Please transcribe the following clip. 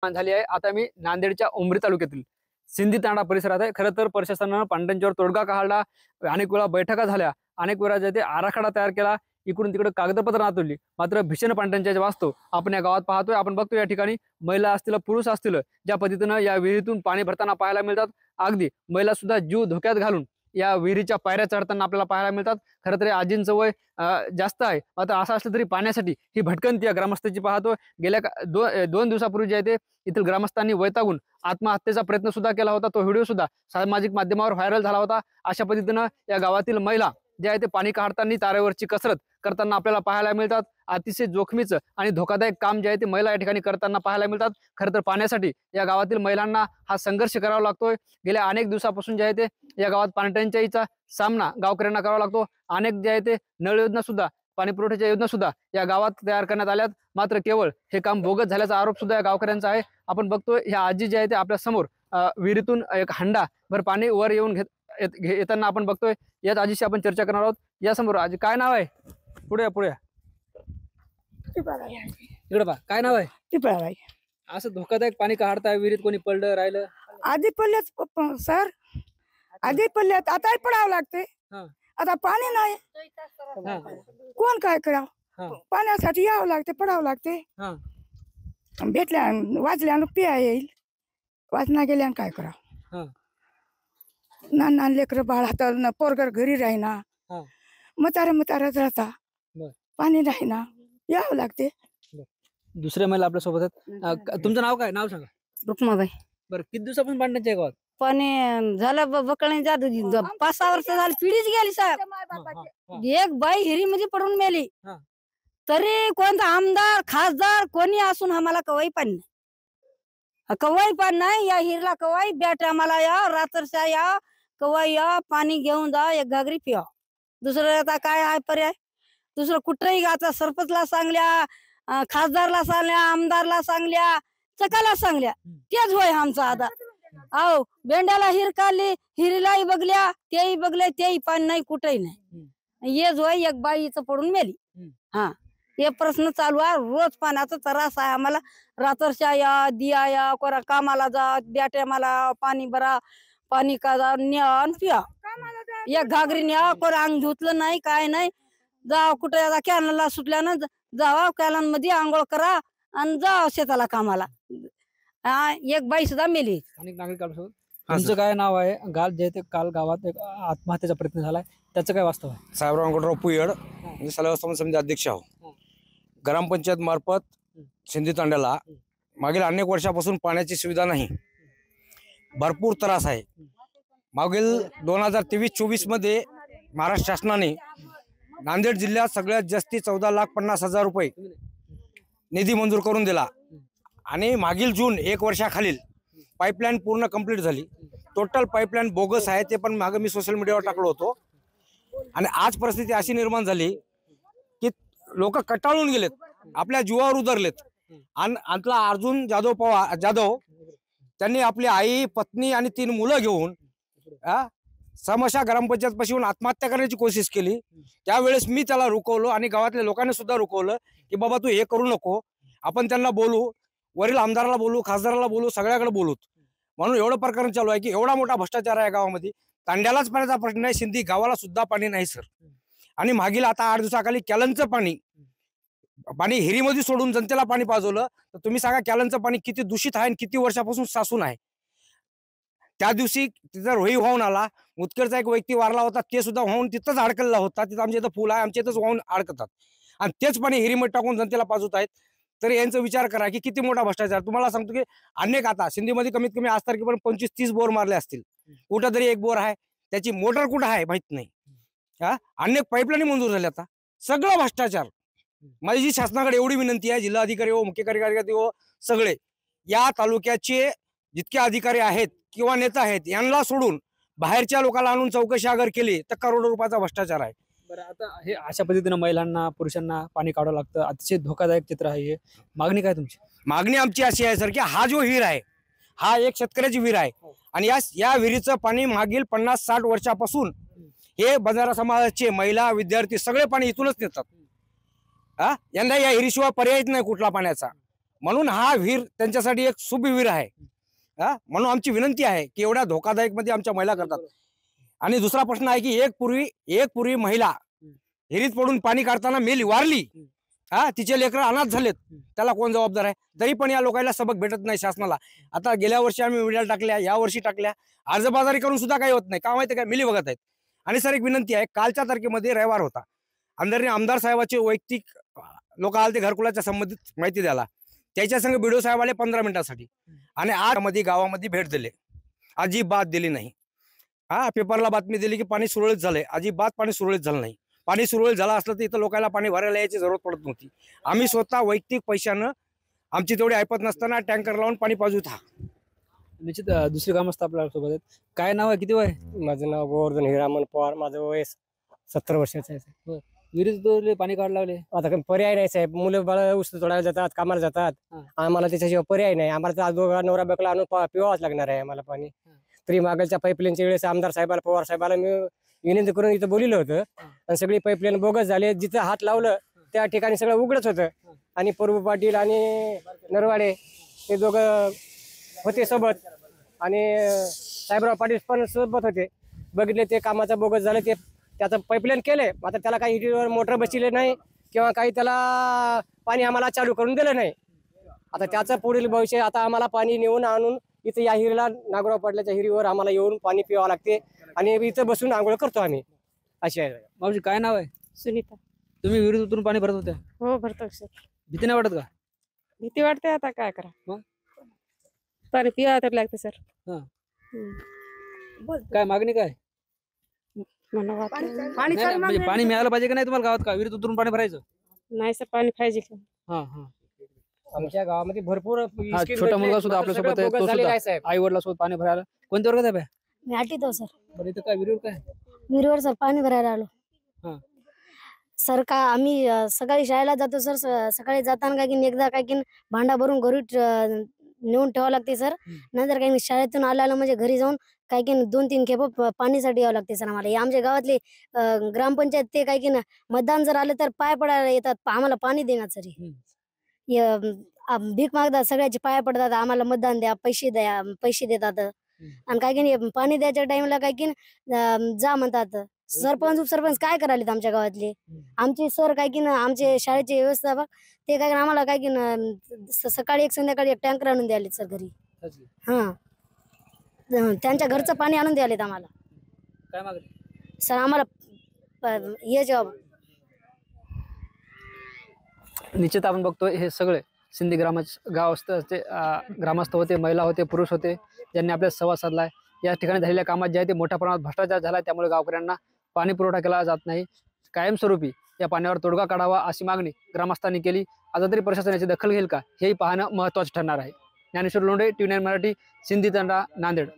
झाली आहे। आता मी नांदेडच्या उमरी तालुक्यातील सिंधी तांडा परिसरात आहे। खरं तर प्रशासनानं पांड्यांच्यावर तोडगा काढला, अनेक वेळा बैठका झाल्या, अनेक वेळा जे ते आराखडा तयार केला, इकडून तिकडे कागदपत्र नातवली, मात्र भीषण पांड्यांच्या वास्तव आपण या गावात पाहतोय। आपण बघतो या ठिकाणी महिला असतील, पुरुष असतील, ज्या पद्धतीनं या विहिरीतून पाणी भरताना पाहायला मिळतात। अगदी महिला सुद्धा जीव धोक्यात घालून या विहिरीच्या पायऱ्या चढताना आपल्याला पाहायला मिळतात। खरं तर आजींचं वय जास्त आहे, मात्र असं असलं तरी पाण्यासाठी ही भटकंती या ग्रामस्थांची पाहतो। गेल्या दोन दिवसापूर्वी जे आहे ते येथील ग्रामस्थांनी वैतागून आत्महत्येचा प्रयत्न सुद्धा केला होता। तो व्हिडिओ सुद्धा सामाजिक माध्यमावर व्हायरल झाला होता। अशा पद्धतीनं या गावातील महिला जे आहे ते पाणी काढताना तारेवरची कसरत करताना आपल्याला पाहायला मिळतात। अतिशय जोखमीचं आणि धोकादायक काम जे आहे ते महिला या ठिकाणी करताना पाहायला मिळतात। खरं तर पाण्यासाठी या गावातील महिलांना हा संघर्ष करावा लागतोय। गेल्या अनेक दिवसापासून जे आहे ते या गावात पाणीटंचाईचा सामना गावकऱ्यांना करावा लागतो। अनेक जे आहे ते नळ योजना सुद्धा, पाणी पुरवठ्याच्या योजना सुद्धा या गावात तयार करण्यात आल्यात, मात्र केवळ हे काम बोगस झाल्याचा आरोप सुद्धा या गावकऱ्यांचा आहे। आपण बघतोय ह्या आजी जे आहे ते आपल्या समोर विहिरीतून एक हंडा भर पाणी वर येऊन येताना आपण बघतोय। याच आजीशी आपण चर्चा करणार आहोत। या समोर आजी, काय नाव आहे? पुढे या, पुढे या, इकडे पहा, काय नाव आहे? असं धोकादायक पाणी काढताय विहिरीत, कोणी पडलं राहिलं? आधी पडल्यात सर, आधी पडल्यात, आताही पडावं लागते। आता पाणी नाही, कोण काय करावं? पाण्यासाठी यावं लागते, पडावं लागते। भेटल्या वाचल्या पिया येईल, वाचना गेल्या काय करावं? लहान लेकर बाळ हाताला पोरगर घरी राहिना, म्हाताऱ्याच राहता, पाणी राहिना, यावं लागते। दुसरे महिला आपल्या सोबत आहेत। तुमचं नाव काय? नाव सांगा. रुक्माबाई. बरं, किती दिवसापासून पाण्याच्या गावात पाणी झालं बकळणी जादू 5-6 वर्ष झाली, पिढीच गेली साहेब। एक बाई हिरी मध्ये पडून मेली, तरी कोणता आमदार खासदार कोणी असून आम्हाला कवाई पाणी नाही, कवाई पाणी नाही। या हिरला कवाई बॅट आम्हाला या, रात्रशा या, कवाई या, पाणी घेऊन जा, एक घागरी पिया। दुसरं आता काय आहे पर्याय? दुसरं कुठंही आता सरपंचला सांगल्या, खासदारला सांगल्या, आमदारला सांगल्या, चकाला सांगल्या, तेच होय आमचा आता। अहो बेंड्याला हिर काढली, हिरीलाही बघल्या, तेही बघले, तेही पाणी नाही, कुठेही नाही। येच होय एक बाईचं पडून मेली। हे प्रश्न चालू आहे, रोज पाण्याचा त्रास आहे आम्हाला। रात्रशा या, दिया या, कोणा कामाला जा, बॅट्या मला पाणी भरा, पाणी का न्या पिया, एक घागरी न्या, कोणा अंग धुतलं नाही, काय नाही, जा कुठे आता कॅनलला सुटल्यानं जावा, कॅलन मध्ये आंघोळ करा आणि जा शेताला कामाला। एक बाई सुद्धा मेली। अनेक नागरिक आपल्यासोबत। तुमचं काय नाव आहे? जे आहे ते काल गावात एक आत्महत्येचा प्रयत्न झालाय, त्याचं काय वास्तव आहे? साहेबराव अंगडराव पुयड, मी सलगाव समिती अध्यक्ष आहो। ग्रामपंचायत मार्फत सिंधी तांड्याला मागील अनेक वर्षापासून पाण्याची सुविधा नाही, भरपूर त्रास आहे। मागील 2023-24 मध्ये महाराष्ट्र शासनाने नांदेड जिल्ह्यात सगळ्यात जास्ती 14,50,000 रुपये निधी मंजूर करून दिला आणि मागील जून 1 वर्षाखालील पाईपलाईन पूर्ण कंप्लीट झाली। टोटल पाईपलाईन बोगस आहे, ते पण मागे मी सोशल मीडियावर टाकलो होतो। आणि आज परिस्थिती अशी निर्माण झाली की लोक कटाळून गेलेत, आपल्या जीवावर उतरलेत। आणि आपला अर्जुन जाधव त्यांनी आपली आई, पत्नी आणि 3 मुलं घेऊन समशा ग्रामपंचायत पाशी येऊन आत्महत्या करण्याची कोशिश केली। त्यावेळेस मी त्याला रुकवलं आणि गावातल्या लोकांनी सुद्धा रुकवलं की बाबा तू हे करू नको, आपण त्यांना बोलू, वरील आमदाराला बोलू, खासदाराला बोलू, सगळ्याकडे बोलू। म्हणून एवढं प्रकरण चालू आहे की एवढा मोठा भ्रष्टाचार आहे गावामध्ये। तांड्यालाच पाण्याचा प्रश्न आहे, सिंधी गावाला सुद्धा पाणी नाही सर। आणि मागील आता 8 दिवसाखाली कॅलनचं पाणी हिरीमध्ये सोडून जनतेला पाणी पाजवलं, तर तुम्ही सांगा कॅलनचं पाणी किती दूषित आहे आणि किती वर्षापासून सासून आहे। त्या दिवशी तिथं रोही वाहून आला, मुतखेडचा एक व्यक्ती वारला होता, ते सुद्धा वाहून तिथंच अडकलेला होता। तिथं आमच्या इथं पूल आहे, आमच्या इथंच वाहून अडकतात आणि तेच पाणी हिरीमध्ये टाकून जनतेला पाजवत आहेत। तर यांचा विचार करा की किती मोठा भ्रष्टाचार। तुम्हाला सांगतो की अनेक आता सिंधीमध्ये कमीत कमी आज तारखेपर्यंत 25-30 बोर मारले असतील, कुठं तरी एक बोर आहे, त्याची मोटर कुठं आहे माहित नाही। अनेक पाईपलाईन मंजूर झाल्या, आता सगळं भ्रष्टाचार। माझी जी शासनाकडे एवढी विनंती आहे, जिल्हाधिकारी हो, मुख्य कार्यकारी अधिकारी हो, सगळे या तालुक्याचे जितके अधिकारी आहेत किंवा नेता आहेत, यांना सोडून बाहेरच्या लोकांना आणून चौकशी अगर केली तर करोडो रुपयाचा भ्रष्टाचार आहे। बरं, आता हे अशा पद्धतीनं महिलांना, पुरुषांना पाणी काढावं लागतं, अतिशय धोकादायक चित्र आहे। मागणी काय तुमची? मागणी आमची अशी आहे सर की हा जो विहीर आहे, हा एक शेतकऱ्याची विहीर आहे आणि या विहिरीचं पाणी मागील 50-60 वर्षापासून हे बंजारा समाजाचे महिला, विद्यार्थी सगळे पाणी इथूनच नेतात। यंदा या हिरीशिवाय पर्यायच नाही कुठला पाण्याचा। म्हणून हा विहीर त्यांच्यासाठी एक शुभ विहीर आहे. म्हणून आमची विनंती आहे की एवढ्या धोकादायक मध्ये आमच्या महिला करतात. आणि दुसरा प्रश्न आहे की एक पूर्वी महिला हिरीत पडून पाणी काढताना मेली, वारली. तिचे लेकरं अनाथ झालेत, त्याला कोण जबाबदार आहे? तरी पण या लोकांना सबक भेटत नाही शासनाला. आता गेल्या वर्षी आम्ही मीडियाला टाकल्या, या वर्षी टाकल्या, अर्जबाजारी करून सुद्धा काही होत नाही. का माहिती काय? मिली बघत आहेत. आणि सर एक विनंती आहे, कालच्या तारखेमध्ये रविवार होता, अंदरने आमदार साहेबाचे वैयक्तिक लोक आले ते घरकुलाच्या संबंधित माहिती द्यायला. त्याच्या संग बीडीओ साहेब आले 15 मिनिटासाठी आणि आज मध्ये गावामध्ये भेट दिली, अजिबात दिली नाही. पेपरला बातमी दिली की पाणी सुरळीत झालंय, अजिबात पाणी सुरळीत झालं नाही. पाणी सुरळीत झालं असलं तर इथं लोकांना पाणी भरायला यायची जरूरत पडत नव्हती. आम्ही स्वतः वैयक्तिक पैशानं आमची तेवढी ऐपत नसताना टँकर लावून पाणी पाजवत. निश्चित दुसरी ग्रामस्थ आपल्या सोबत आहेत. काय नाव आहे, किती वय? माझं नाव गोवर्धन हिरामन पवार, माझं वय 70 वर्षाचं आहे. विहिरीत पाणी काढायला लागले, आता काही पर्याय नाही साहेब. मुलं बाळ ऊस तोडायला जातात, कामाला जातात. आम्हाला त्याच्याशिवाय पर्याय नाही. आम्हाला तर दोघा नवरा बायकोला आणून पिवावंच लागणार आहे आम्हाला पाणी. तरी मागच्या पाईपलाईनच्या वेळेस आमदार साहेबाला, पवार साहेबाला मी विनंती करून इथं बोलिलं होतं. आणि सगळी पाईपलाईन बोगस झाले. जिथं हात लावलं त्या ठिकाणी सगळं उघडच होतं. आणि प्रभू पाटील आणि नरवाडे हे दोघं होते सोबत, आणि साहेबराव पाटील पण सोबत होते. बघितले ते कामाचा बोगस झालं, ते त्याचं पाईपलाईन केलंय. आता त्याला काही हिरीवर मोटर बसले नाही किंवा काही त्याला पाणी आम्हाला चालू करून दिलं नाही. आता त्याचं पुढील भविष्य, आता आम्हाला पाणी नेऊन आणून इथं या हिरीला, नागोराव पाटलाच्या हिरीवर आम्हाला येऊन पाणी पिवावं लागते आणि इथं बसून आंघोळ करतो आम्ही. अशी आहे. मावशी काय नाव आहे? सुनीता. तुम्ही विहिरीत उतरून पाणी भरत होत्या? हो, भरतो सर. भीती नाही वाटत का? भीती वाटते, आता काय करा. मग? पाणी पिवा तर लागते सर. काय मागणी काय? मला वाटतं नाही, नाही, म्हणजे पाणी मिळालं पाहिजे का नाही तुम्हाला गावात? का विहिरीत उतरून पाणी भरायचं? नाही सर, पाणी पाहिजे. आमच्या गावामध्ये भरपूर छोटा मुलगा सुद्धा आपल्या सोबत आहे, तो सुद्धा आई वडिला सोबत पाणी भरायला. कोणत्या वर्गात आहे? मी आठवीत आहो सर. बरं, इथं काय विहिरीवर काय? विहिरीवर सर पाणी भरायला आलो. हा. सर का आम्ही सकाळी शाळेला जातो सर. सकाळी जाताना काय की एकदा काय की भांडा भरून घरी नेऊन ठेवावं लागते सर. नंतर काही शाळेतून आल्याला म्हणजे घरी जाऊन काय की 2-3 खेप पाणीसाठी यावं लागते सर आम्हाला. आमच्या गावातले ग्रामपंचायत ते काय की मतदान जर आलं तर पाय पडायला येतात, आम्हाला पाणी देणार सर. भीक मागतात, सगळ्याचे पाया पडतात, आम्हाला मतदान द्या, पैसे देतात. आणि काय की पाणी द्यायच्या टाइमला काय की जा म्हणतात. सरपंच उपसरपंच काय करायलेत आमच्या गावातले. आमचे सर काय की आमचे शाळेचे व्यवस्थापक ते काय आम्हाला काय की सकाळी एक संध्याकाळी एक टँकर आणून द्यायलेत सर घरी. त्यांच्या घरचं पाणी आणून द्यायलेत आम्हाला. काय मागणी सर आम्हाला हे जॉब. निश्चित आपण बघतोय हे सगळे सिंधी गावस्थाचे ग्रामस्थ होते, महिला होते, पुरुष होते, ज्यांनी आपल्या संवाद साधलाय. या ठिकाणी झालेल्या कामात जे आहे ते मोठ्या प्रमाणात भ्रष्टाचार झाला, त्यामुळे गावकऱ्यांना पाणी पुरवठा केला जात नाही. कायमस्वरूपी या पाण्यावर तोडगा काढावा अशी मागणी ग्रामस्थांनी केली. आता तरी प्रशासनाची दखल घेईल का, हेही पाहणं महत्त्वाचं ठरणार आहे. ज्ञानेश्वर लोंढे, TV9 मराठी, सिंधी तांडा, नांदेड.